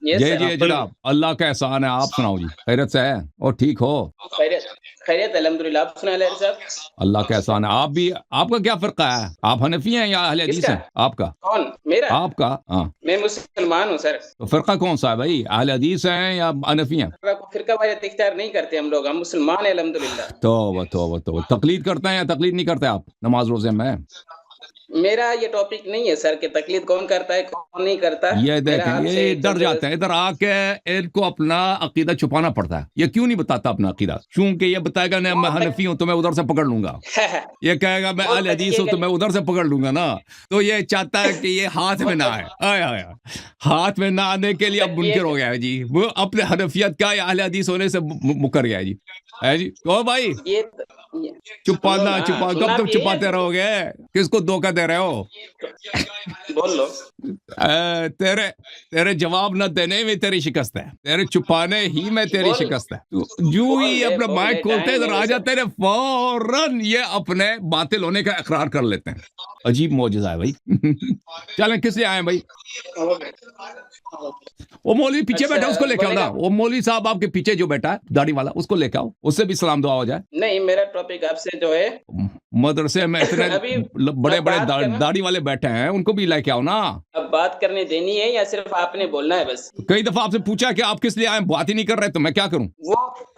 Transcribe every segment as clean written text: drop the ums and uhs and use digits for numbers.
جی جی جناب، اللہ کا احسان ہے. آپ سناؤ جی، خیریت سے ہے اور ٹھیک ہو؟ خیریت خیریت الحمدulilہ. آپ سنا لہر صاحب؟ اللہ کا احسان ہے. آپ بھی، آپ کا کیا فرقہ ہے؟ آپ حنفی ہیں یا اہل کس حدیث کا؟ ہیں؟ آپ کا کون میرا؟ آپ کا ہاں، میں مسلمان ہوں سر. تو فرقہ کون سا ہے بھائی؟ اہل حدیث ہیں یا حنفی ہیں؟ فرقہ واحد اختیار نہیں کرتے ہم لوگ، ہم مسلمان ہیں الحمدللہ. توبہ توبہ توبہ. تقلید کرتے ہیں یا تقلید نہیں کرتے آپ نماز روزے میں؟ میرا یہ ٹاپک نہیں ہے سر کہ تقلید کون کرتا ہے کون نہیں کرتا. یہ میرا دیکھیں، آپ سے یہ ڈر جاتے ہیں ادھر آ کے، ان کو اپنا عقیدہ چھپانا پڑتا ہے. یہ کیوں نہیں بتاتا اپنا عقیدہ؟ چونکہ یہ بتائے گا نہیں میں حنفی ہوں تو میں ادھر سے پکڑ لوں گا. یہ کہے گا میں اہل حدیث ہوں تو میں ادھر سے پکڑ لوں گا نا. تو یہ چاہتا ہے کہ یہ ہاتھ میں نہ آئے. آیا ہاتھ میں نہ آنے کے لیے اب منکر ہو گیا ہے جی. وہ اپنے حنفیت کا یا اہل حدیث ہونے سے مکر گیا ہے جی. ہے جی او بھائی، چھپانا چھپا کب تک چھپاتے رہو گے؟ کس کو دھوکہ دے رہے ہو؟ بول لو. تیرے جواب نہ دینے میں تیری شکست ہے، تیرے چھپانے ہی میں تیری شکست ہے. جو ہی اپنا مائک کھولتے ادھر آ جاتے ہیں فوراً یہ اپنے باطل ہونے کا اقرار کر لیتے ہیں. عجیب معجزہ ہے بھائی. چلیں کس لیے آئے بھائی؟ وہ مولوی پیچھے بیٹھا اس کو لے کے آؤ نا. وہ مولوی صاحب آپ کے پیچھے جو بیٹھا ہے داڑھی والا، اس کو لے کے آؤ، اس سے بھی سلام دعا ہو جائے. نہیں، میرا ٹاپک آپ سے جو ہے مدرسے میں اتنے بڑے بڑے داڑھی والے بیٹھے ہیں، ان کو بھی لے کے آؤ نا. اب بات کرنے دینی ہے یا صرف آپ نے بولنا ہے بس؟ کئی دفعہ آپ سے پوچھا کہ آپ کس لیے آئے، بات ہی نہیں کر رہے، تو میں کیا کروں؟ وہ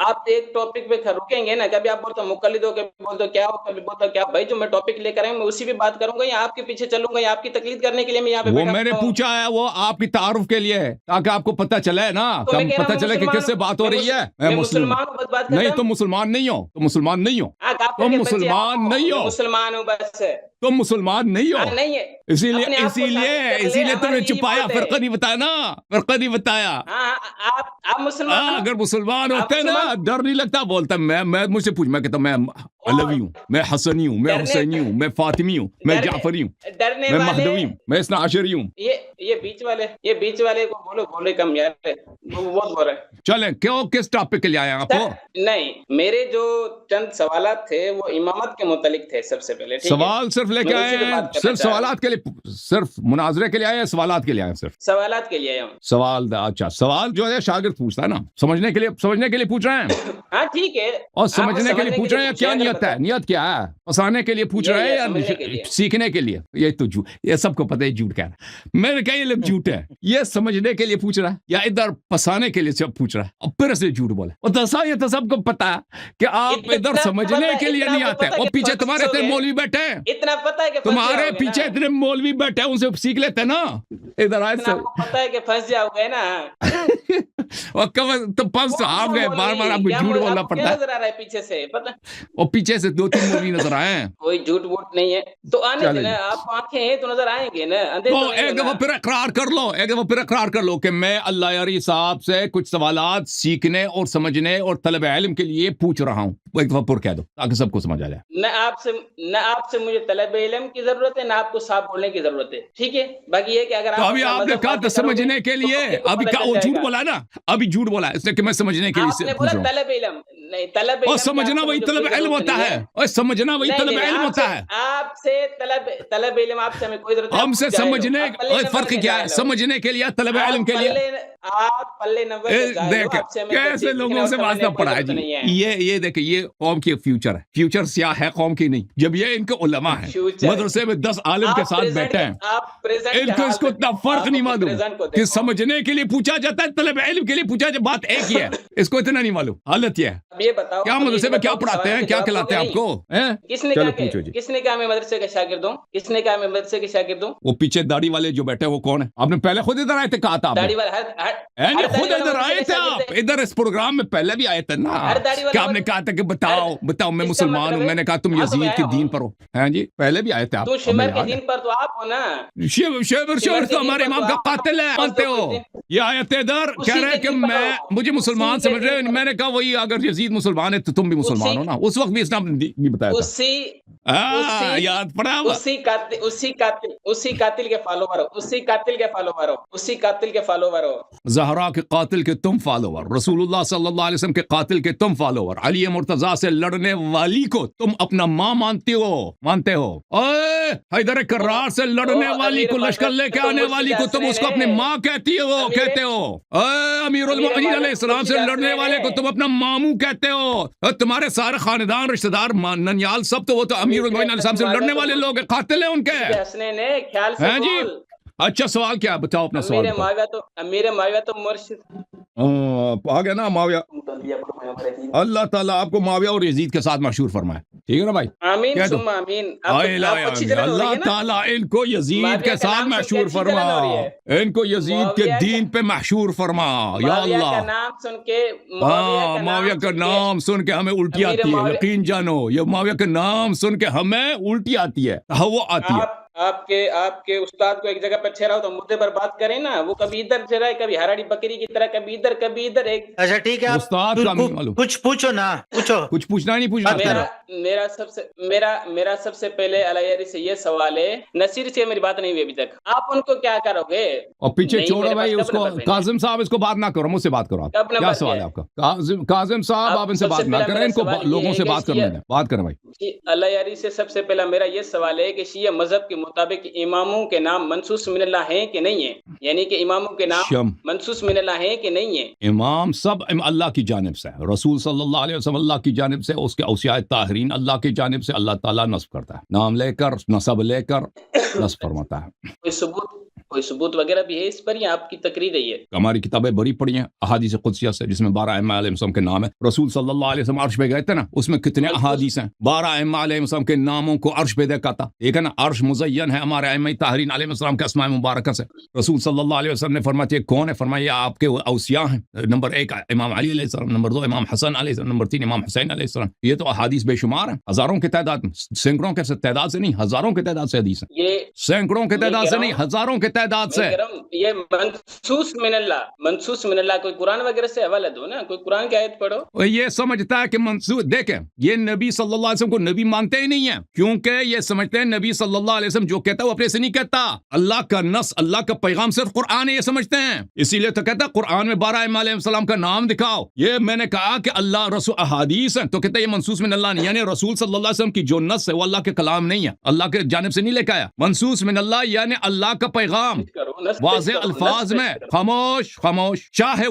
آپ ایک ٹاپک پہ رکیں گے نا. کبھی آپ بولتے مقلد ہو، کبھی بولتے کیا ہو، کبھی بولتے کیا. بھائی جو میں ٹاپک لے کر آئے میں اسی پہ بات کروں گا، یا آپ کے پیچھے چلوں گا، یا آپ کی تقلید کرنے کے لیے میں یہاں پہ بیٹھا ہوں؟ وہ میں نے پوچھا ہے، وہ آپ کی تعارف کے لیے ہے، تاکہ آپ کو پتہ چلے نا، پتہ چلے کہ کس سے بات ہو رہی ہے. میں مسلمان ہوں، بس بات کرتا ہوں. نہیں تم مسلمان نہیں ہو، تم مسلمان نہیں ہو، تم مسلمان نہیں ہو، مسلمان ہوں بس. تم مسلمان نہیں ہو. نہیں ہے، اسی لیے تم نے چھپایا، فرقہ نہیں بتایا نا، فرقہ نہیں بتایا. آپ مسلمان. اگر مسلمان ہوتے نا ڈر نہیں لگتا. بولتا میں مجھ سے پوچھ، میں کہتا ہوں میں علوی ہوں، میں حسنی ہوں، میں حسینی ہوں، میں فاطمی ہوں، میں جعفری ہوں، میں مہدوی ہوں، میں اثنا عشری ہوں. یہ بیچ والے کو بولے کم یار، وہ بہت بول رہے ہیں. چلیں کیوں، کس ٹاپک کے لیے آئے آپ کو؟ نہیں، میرے جو چند سوالات تھے وہ امامت کے متعلق تھے. سب سے پہلے سوال صرف لے کے آئے ہیں؟ صرف سوالات کے لیے، صرف مناظرے کے لیے آئے ہیں؟ سوالات کے لیے آئے ہیں؟ صرف سوالات کے لیے آئے ہوں. سوال، اچھا. سوال جو ہے شاگرد پوچھتا ہے نا، سمجھنے کے لیے پوچھ رہے ہیں. ہاں ٹھیک ہے. اور سمجھنے کے لیے پوچھ رہے ہیں. کیا نیت ہے؟ نیت کیا ہے؟ پھنسانے کے لیے پوچھ رہے ہیں یا سیکھنے کے لیے؟ یہ تو جھوٹ، یہ سب کو پتہ ہے جھوٹ کہہ رہا ہے. میں نے کہا یہ لوگ جھوٹ ہے. یہ سمجھنے کے لیے پوچھ رہا ہے یا ادھر پھنسانے کے لیے سب پوچھ رہا ہے؟ اور پھر سے جھوٹ بولا. اور دسا یہ تو سب کو پتا ہے کہ آپ ادھر سمجھنے کے لیے نہیں آتے. اور پیچھے تمہارے اتنے مولوی بیٹھے ہیں، اتنا پتہ ہے کہ تمہارے پیچھے اتنے مولوی بیٹھے ہیں، ان سے سیکھ لیتے نا. ادھر آئے آپ کو پتہ ہے کہ پھنس جاؤ گے نا. اور تو پھنس آپ گئے. بار بار آپ کو جھوٹ بولنا پڑتا ہے. نظر آ رہا ہے پیچھے سے پتہ، اور پیچھے سے 2-3 مولوی نظر آئے ہیں. کوئی جھوٹ ووٹ نہیں ہے تو آنے دینا. آپ آنکھیں ہیں تو نظر آئیں گے نا. تو ایک دفعہ پھر اقرار کر لو کہ میں اللہ یاری صاحب سے کچھ سوالات سیکھنے اور سمجھنے اور طلب علم کے لیے پوچھ رہا ہوں. ایک دفعہ پھر کہہ دو تاکہ سب کو سمجھ آ جائے. نہ آپ سے مجھے طلب علم کی ضرورت ہے، نہ آپ کو صاف بولنے کی ضرورت ہے. ٹھیک ہے. باقی یہ کہ اگر ابھی آپ نے کہا سمجھنے کے لیے، ابھی جھوٹ بولا نا، ابھی جھوٹ بولا اس نے کہ میں سمجھنے کے لیے پوچھ رہا ہوں. طلب علم نہیں، طلب علم. اور سمجھنا وہی طلب علم ہوتا ہے. اور سمجھنا وہی طلب علم ہوتا ہے. آپ سے طلب علم، آپ سے ہمیں کوئی ضرورت نہیں. ہم سے سمجھنے فرق کیا ہے؟ سمجھنے کے لیے، طلب علم کے لیے. آپ پلے نمبر دیکھ کیسے لوگوں سے واسطہ پڑا ہے جی. یہ دیکھیں، یہ قوم کی فیوچر ہے. فیوچر سیاہ ہے قوم کی نہیں. جب یہ ان کے علماء ہیں مدرسے میں 10 عالم کے ساتھ بیٹھے ہیں، ان کو اس کو اتنا فرق نہیں معلوم کہ سمجھنے کے لیے پوچھا جاتا ہے، طلب علم کے لیے پوچھا جاتا ہے. بات ایک ہی ہے. اس کو اتنا نہیں معلوم. حالت یہ ہے. یہ بتاؤ کیا مدرسے میں کیا پڑھاتے ہیں، کیا کھلاتے ہیں آپ کو؟ کس نے کہا میں مدرسے کا شاگرد ہوں؟ کس نے کہا میں مدرسے کے شاگرد ہوں؟ وہ پیچھے داڑھی والے جو بیٹھے وہ کون ہے؟ آپ نے پہلے خود ادھر آئے تھے، کہا تھا خود ادھر آئے تھے آپ. ادھر اس پروگرام میں پہلے بھی آئے تھے نا، کہ آپ نے کہا تھا کہ بتاؤ میں مسلمان ہوں. میں نے کہا تم یزید کے دین پر ہو. ہاں جی، پہلے بھی آئے تھے آپ. شیبر کے دین پر تو آپ ہو نا. شیبر تو ہمارے امام کا قاتل ہے، مانتے ہو؟ یہ آئے تھے ادھر کہہ رہے کہ مجھے مسلمان سمجھ رہے ہیں. میں نے کہا وہی اگر یزید یزید مسلمان ہے تو تم بھی مسلمان ہو نا, اس وقت بھی اسلام نہیں بتایا تھا. یاد پڑا, اسی قاتل کے فالوور ہو, اسی قاتل کے فالوور ہو. زہرا کے قاتل کے تم فالوور, رسول اللہ صلی اللہ علیہ وسلم کے قاتل کے تم فالوور, علی مرتضیٰ سے لڑنے والی کو تم اپنا ماں مانتے ہو. اے حیدر کرار سے لڑنے والی کو, لشکر لے کے آنے والی کو تم اس کو اپنی ماں کہتے ہو. اے امیر المؤمنین علیہ السلام سے لڑنے والے کو تم اپنا ماموں کہتے ہو. تمہارے سارے خاندان رشتہ دار ننیال سب تو وہ تو امیر المؤمنین علیہ السلام سے لڑنے والے لوگ ہیں, قاتل ہیں ان کے. ہیں جی, اچھا سوال کیا بتاؤ اپنا سوال. امیر معاویہ تو مرشد آ گیا نا معاویہ. اللہ تعالیٰ آپ کو معاویہ اور یزید کے ساتھ مشہور فرمائے, ٹھیک ہے نا بھائی. آمین ثم آمین. اللہ تعالیٰ ان کو یزید کے ساتھ مشہور فرما, ان کو یزید کے دین پہ مشہور فرما یا اللہ. معاویہ کا نام سن کے ہمیں الٹی آتی ہے, یقین جانو یہ معاویہ کا نام سن کے ہمیں الٹی آتی ہے, وہ آتی ہے. آپ کے استاد کو ایک جگہ پر ٹھہراؤ تو مدے پر بات کریں نا, وہ کبھی ادھر ٹھہرائے, کبھی ہراڑی بکری کی طرح, کبھی ادھر ایک. اچھا ٹھیک ہے, استاد کا کچھ پوچھو نا, کچھ پوچھنا نہیں پوچھنا. میرا سب سے پہلے علیہ سے یہ سوال ہے, نصیر سے میری بات نہیں ہوئی ابھی تک, آپ ان کو کیا کرو گے؟ اور پیچھے چھوڑو بھائی اس کو, کاظم صاحب اس کو بات نہ کرو, مجھ سے بات کرو. آپ کیا سوال ہے آپ کا؟ کاظم صاحب آپ ان سے بات نہ کریں, ان کو لوگوں سے بات کرنے دیں, بات کریں بھائی. علیہ سے سب سے پہلا میرا یہ سوال ہے کہ شیعہ مذہب کے مطابق اماموں کے نام منسوس من اللہ ہیں کہ نہیں ہیں, یعنی کہ اماموں کے نام منسوس من اللہ ہیں کہ نہیں ہیں؟ امام سب اللہ کی جانب سے, رسول صلی اللہ علیہ وسلم اللہ کی جانب سے, اس کے اوصیاء طاہرین اللہ کی جانب سے اللہ تعالیٰ نصب کرتا ہے, نام لے کر نسب لے کر نصب فرماتا ہے. کوئی ثبوت وغیرہ بھی ہے اس پر, یا آپ کی تقریر ہے یہ؟ ہماری کتابیں بڑی پڑھی ہیں احادیث قدسیہ سے, جس میں 12 ائمہ علیہ السلام کے نام ہے. رسول صلی اللہ علیہ وسلم عرش پہ گئے تھے نا, اس میں کتنے احادیث ہیں, 12 ائمہ علیہ السلام کے ناموں کو عرش پہ دیکھا تھا, ٹھیک ہے نا. عرش مزین ہے ہمارے ائمہ طاہرین علیہ السلام کے اسماء مبارکہ سے. رسول صلی اللہ علیہ وسلم نے فرمایا یہ کون ہے؟ فرمایا آپ کے اوصیاء ہیں. نمبر 1 امام علی علیہ السلام, نمبر 2 امام حسن علیہ السلام, نمبر 3 امام حسین علیہ السلام. یہ تو احادیث بے شمار ہیں, ہزاروں کی تعداد, سینکڑوں کے تعداد سے نہیں, ہزاروں کی تعداد سے حدیث ہیں. یہ سینکڑوں کی تعداد سے نہیں, ہزاروں کی تعداد سے. یہ منسوس من اللہ کوئی قرآن وغیرہ سے حوالہ دو نا, کوئی قرآن کی آیت پڑھو. یہ سمجھتا ہے کہ منسوس, دیکھیں یہ نبی صلی اللہ علیہ وسلم کو نبی مانتے ہی نہیں ہیں, کیونکہ یہ سمجھتے ہیں نبی صلی اللہ علیہ وسلم جو کہتا ہے وہ اپنے سے نہیں کہتا, اللہ کا نص, اللہ کا پیغام صرف قرآن ہے, یہ سمجھتے ہیں. اسی لیے تو کہتا ہے قرآن میں 12 ائمہ علیہ السلام کا نام دکھاؤ. یہ میں نے کہا کہ اللہ رسول احادیث ہیں, تو کہتا ہے یہ منسوس من اللہ نہیں, یعنی رسول صلی اللہ علیہ وسلم کی جو نص ہے وہ اللہ کے کلام نہیں ہے, اللہ کے جانب سے نہیں لے کے آیا. منسوس من اللہ یعنی اللہ کا پیغام واضح الفاظ میں, خاموش, چاہے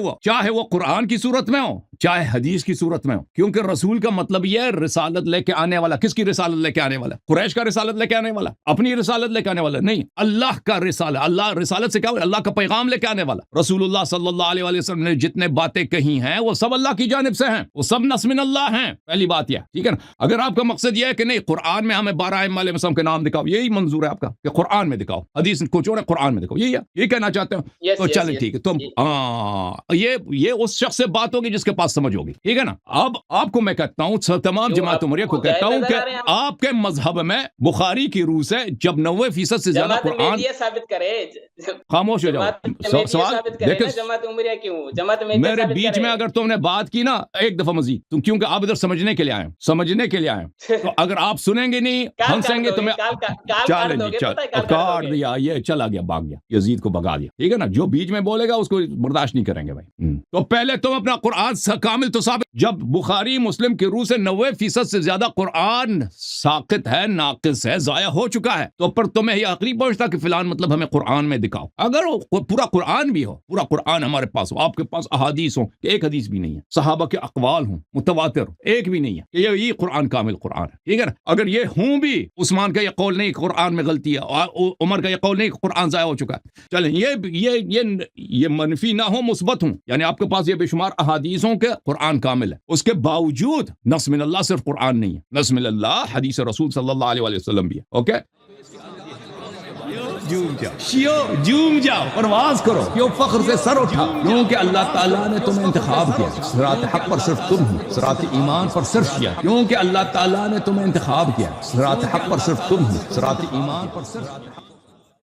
وہ قرآن کی صورت میں ہو, چاہے حدیث کی صورت میں ہو, کیونکہ رسول کا مطلب یہ ہے رسالت لے کے آنے والا. کس کی رسالت لے کے آنے والا؟ قریش کا رسالت لے کے آنے والا, اپنی رسالت لے کے آنے والا نہیں, اللہ کا رسالت. اللہ رسالت سے کیا ہو؟ اللہ کا پیغام لے کے آنے والا. رسول اللہ صلی اللہ علیہ وسلم نے جتنے باتیں کہی ہیں وہ سب اللہ کی جانب سے ہیں, وہ سب نص من اللہ ہیں. پہلی بات یہ, ٹھیک ہے نا. اگر آپ کا مقصد یہ ہے کہ نہیں قرآن میں ہمیں 12 ائمہ علیہ السلام کے نام دکھاؤ, یہی منظور ہے آپ کا کہ قرآن میں دکھاؤ, حدیث کو چھوڑے قرآن میں دکھاؤ, یہ کہنا چاہتے ہو تو چلیں ٹھیک ہے. تم یہ اس شخص سے بات ہوگی جس کے پاس سمجھ ہوگی, ٹھیک ہے نا. اب آپ کو میں کہتا ہوں, تمام جماعت عمریہ کو کہتا ہوں کہ آپ کے مذہب میں بخاری کی روح سے جب 90% سے زیادہ قرآن, خاموش ہو جاؤ. سوال میرے بیچ میں اگر تم نے بات کی نا ایک دفعہ مزید, تم کیونکہ آپ ادھر سمجھنے کے لیے آئے, تو اگر آپ سنیں گے نہیں ہنسیں گے تو میں چلیں جی کاٹ دیا, یہ چلا گیا, بھاگ گیا, یزید کو بھگا دیا, ٹھیک ہے نا. جو بیچ میں بولے گا اس کو برداشت نہیں کریں گے بھائی. تو پہلے تم اپنا قرآن کامل تو ثابت, جب بخاری مسلم کی روح سے 90% سے زیادہ قرآن ساقط ہے, ناقص ہے, ضائع ہو چکا ہے, تو پر تمہیں یہ عقلی پہنچتا کہ فلان مطلب ہمیں قرآن میں دکھاؤ. اگر پورا قرآن بھی ہو, پورا قرآن ہمارے پاس ہو, آپ کے پاس احادیث ہوں کہ ایک حدیث بھی نہیں ہے, صحابہ کے اقوال ہوں متواتر, ایک بھی نہیں ہے کہ یہ قرآن کامل قرآن ہے, ٹھیک ہے نا. اگر یہ ہوں بھی, عثمان کا یہ قول نہیں قرآن میں غلطی ہے, عمر کا یہ قول نہیں قرآن ضائع ہو چکا ہے, چلیں یہ منفی نہ ہو مثبت ہوں, یعنی آپ کے پاس یہ بے شمار احادیث ہوں کہ قرآن کامل ہے, اس کے باوجود نص من اللہ صرف قرآن نہیں ہے, نص من اللہ حدیث رسول صلی اللہ علیہ وسلم بھی ہے. اوکے, جوم جاؤ, پرواز کرو, کیوں فخر سے سر اٹھا, کیونکہ اللہ تعالیٰ نے تمہیں انتخاب کیا. صراط حق پر صرف تم ہو, صراط ایمان پر صرف کیا, کیونکہ اللہ تعالیٰ نے تمہیں انتخاب کیا. صراط حق پر صرف تم ہو, صراط ایمان پر صرف